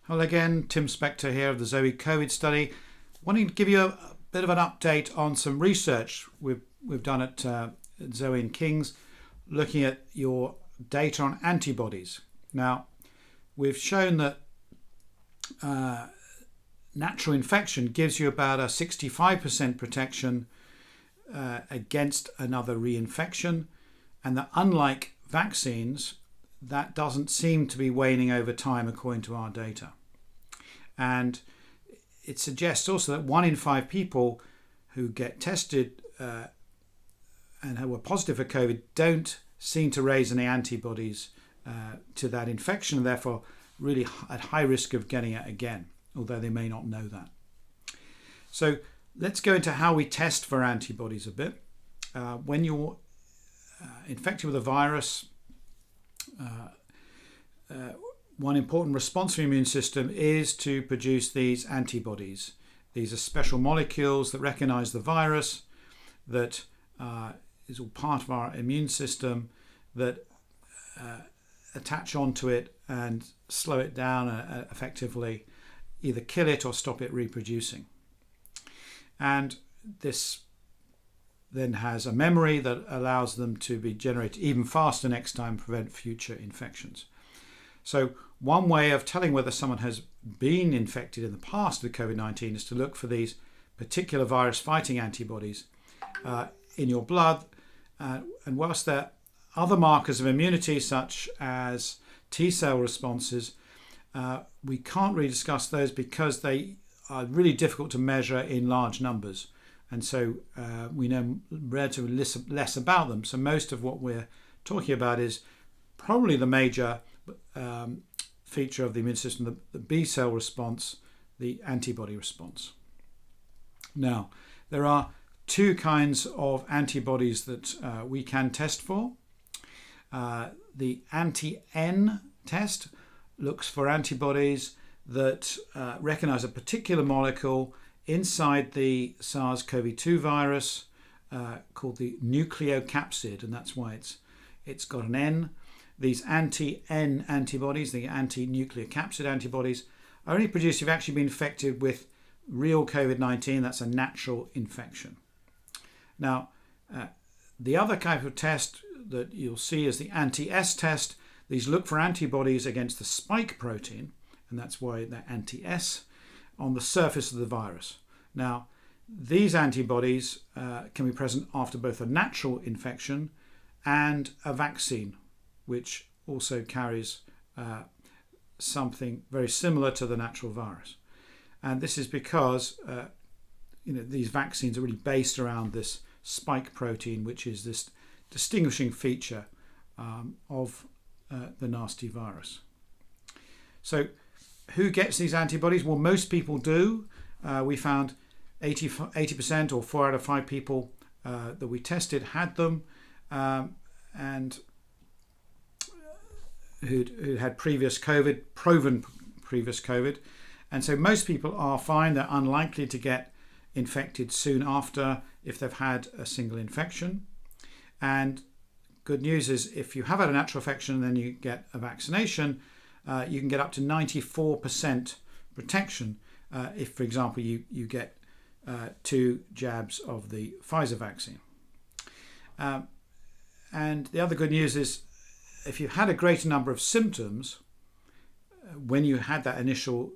Hello again, Tim Spector here of the ZOE COVID Study. Wanting to give you a bit of an update on some research we've done at ZOE and King's, looking at your data on antibodies. Now, we've shown that natural infection gives you about a 65% protection against another reinfection, and that unlike vaccines, that doesn't seem to be waning over time according to our data. And it suggests also that 1 in 5 people who get tested and who are positive for COVID don't seem to raise any antibodies to that infection, and therefore really at high risk of getting it again, although they may not know that. So let's go into how we test for antibodies a bit. When you're infected with a virus, one important response of the immune system is to produce these antibodies. These are special molecules that recognize the virus, that is all part of our immune system, that attach onto it and slow it down, effectively either kill it or stop it reproducing. And this then has a memory that allows them to be generated even faster next time and prevent future infections. So one way of telling whether someone has been infected in the past with COVID-19 is to look for these particular virus-fighting antibodies in your blood. And whilst there are other markers of immunity, such as T-cell responses, we can't really discuss those because they are really difficult to measure in large numbers. And so we know relatively less about them. So most of what we're talking about is probably the major feature of the immune system, the B-cell response, the antibody response. Now, there are 2 kinds of antibodies that we can test for. The anti-N test looks for antibodies that recognize a particular molecule inside the SARS-CoV-2 virus called the nucleocapsid, and that's why it's got an N. These anti-N antibodies, the anti-nucleocapsid antibodies, are only produced if you've actually been infected with real COVID-19. That's a natural infection. Now, the other type of test that you'll see is the anti-S test. These look for antibodies against the spike protein, and that's why they're anti-S, on the surface of the virus. Now, these antibodies can be present after both a natural infection and a vaccine, which also carries something very similar to the natural virus. And this is because these vaccines are really based around this spike protein, which is this distinguishing feature of the nasty virus. So who gets these antibodies? Well, most people do. We found 80% or 4 out of 5 people that we tested had them, and who had previous COVID, proven previous COVID. And so most people are fine. They're unlikely to get infected soon after if they've had a single infection. And good news is if you have had a natural infection and then you get a vaccination, you can get up to 94% protection if, for example, you get 2 jabs of the Pfizer vaccine. And the other good news is if you've had a greater number of symptoms when you had that initial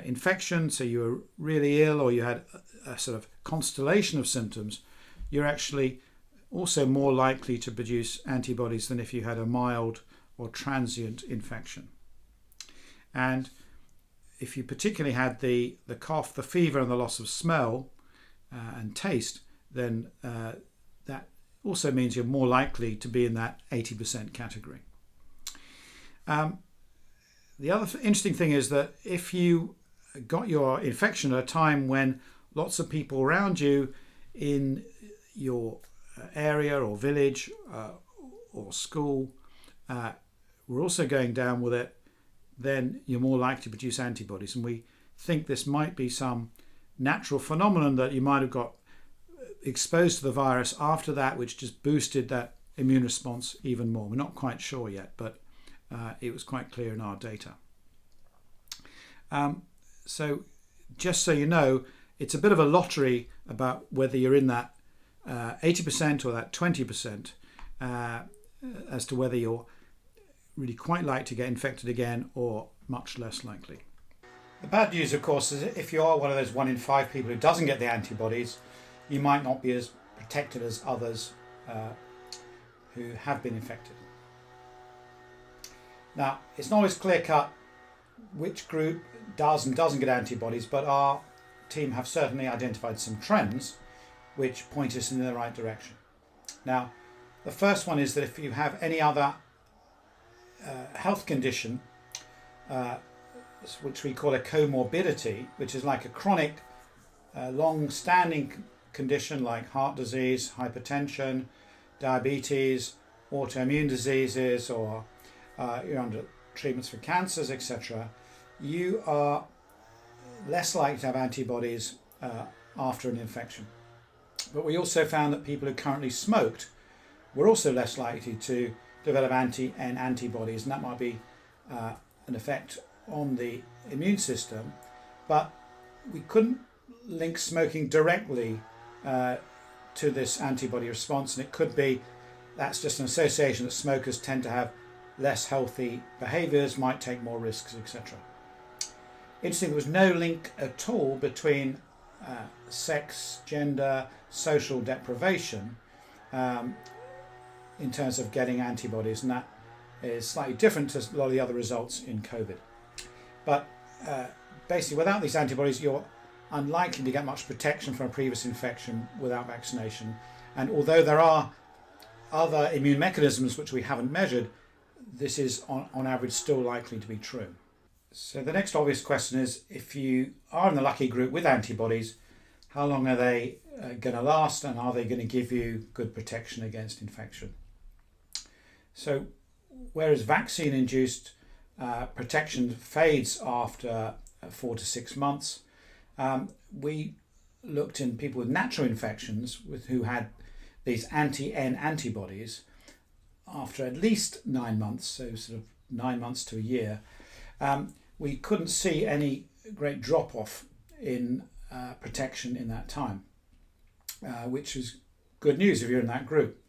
infection, so you were really ill or you had a sort of constellation of symptoms, you're actually also more likely to produce antibodies than if you had a mild or transient infection. And if you particularly had the cough, the fever and the loss of smell and taste, then that also means you're more likely to be in that 80% category. The other interesting thing is that if you got your infection at a time when lots of people around you in your area or village or school were also going down with it, then you're more likely to produce antibodies. And we think this might be some natural phenomenon that you might have got exposed to the virus after that, which just boosted that immune response even more. We're not quite sure yet, but it was quite clear in our data. So just so you know, it's a bit of a lottery about whether you're in that 80% or that 20%, as to whether you're really quite likely to get infected again or much less likely. The bad news, of course, is if you are one of those 1 in 5 people who doesn't get the antibodies, you might not be as protected as others who have been infected. Now, it's not always clear cut which group does and doesn't get antibodies, but our team have certainly identified some trends which point us in the right direction. Now, the first one is that if you have any other health condition, which we call a comorbidity, which is like a chronic, long-standing condition like heart disease, hypertension, diabetes, autoimmune diseases, or you're under treatments for cancers, etc., you are less likely to have antibodies after an infection. But we also found that people who currently smoked were also less likely to develop antibodies, and that might be an effect on the immune system. But we couldn't link smoking directly to this antibody response, and it could be that's just an association that smokers tend to have less healthy behaviours, might take more risks, etc. Interesting, there was no link at all between sex, gender, social deprivation in terms of getting antibodies, and that is slightly different to a lot of the other results in COVID. But basically, without these antibodies, you're unlikely to get much protection from a previous infection without vaccination. And although there are other immune mechanisms which we haven't measured, this is on average still likely to be true. So the next obvious question is, if you are in the lucky group with antibodies, how long are they going to last, and are they going to give you good protection against infection? So whereas vaccine-induced protection fades after 4 to 6 months, we looked in people with natural infections who had these anti-N antibodies after at least 9 months, so sort of 9 months to a year. We couldn't see any great drop-off in protection in that time, which is good news if you're in that group.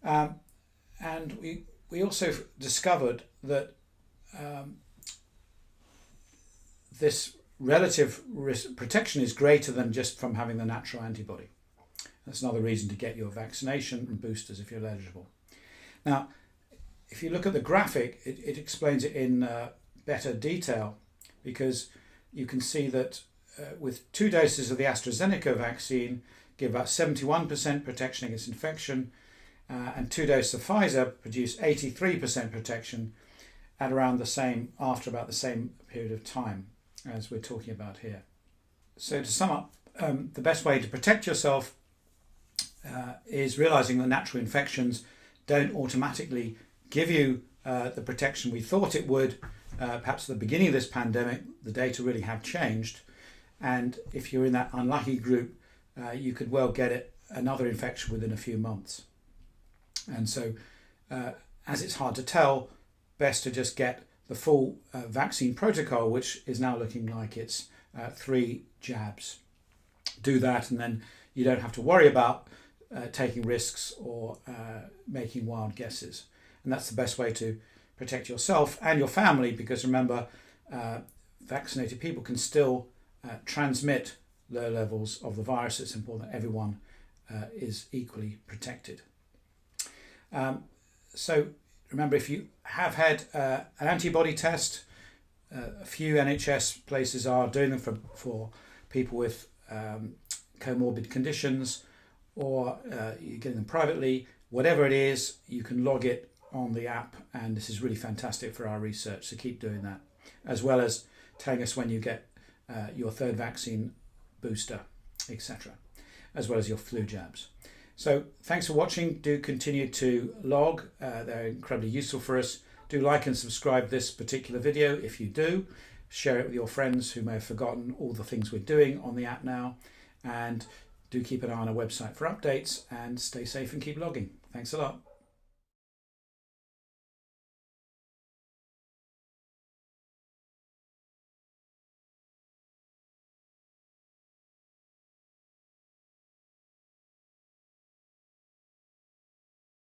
And we also discovered that this relative risk protection is greater than just from having the natural antibody. That's another reason to get your vaccination and boosters if you're eligible. Now, if you look at the graphic, it explains it in better detail, because you can see that with 2 doses of the AstraZeneca vaccine give about 71% protection against infection, and 2 doses of Pfizer produce 83% protection at around the same, after about the same period of time as we're talking about here. So to sum up, the best way to protect yourself is realizing that natural infections don't automatically give you the protection we thought it would. Perhaps at the beginning of this pandemic, the data really have changed, and if you're in that unlucky group, you could well get another infection within a few months. And so, as it's hard to tell, best to just get the full vaccine protocol, which is now looking like it's 3 jabs. Do that, and then you don't have to worry about taking risks or making wild guesses. And that's the best way to protect yourself and your family, because remember, vaccinated people can still transmit low levels of the virus. It's important that everyone is equally protected. So remember, if you have had an antibody test, a few NHS places are doing them for people with comorbid conditions, or you're getting them privately. Whatever it is, you can log it on the app, and this is really fantastic for our research, so keep doing that, as well as telling us when you get your 3rd vaccine booster, etc., as well as your flu jabs. So thanks for watching. Do continue to log. They're incredibly useful for us. Do like and subscribe this particular video if you do. Share it with your friends who may have forgotten all the things we're doing on the app now. And do keep an eye on our website for updates, and stay safe and keep logging. Thanks a lot.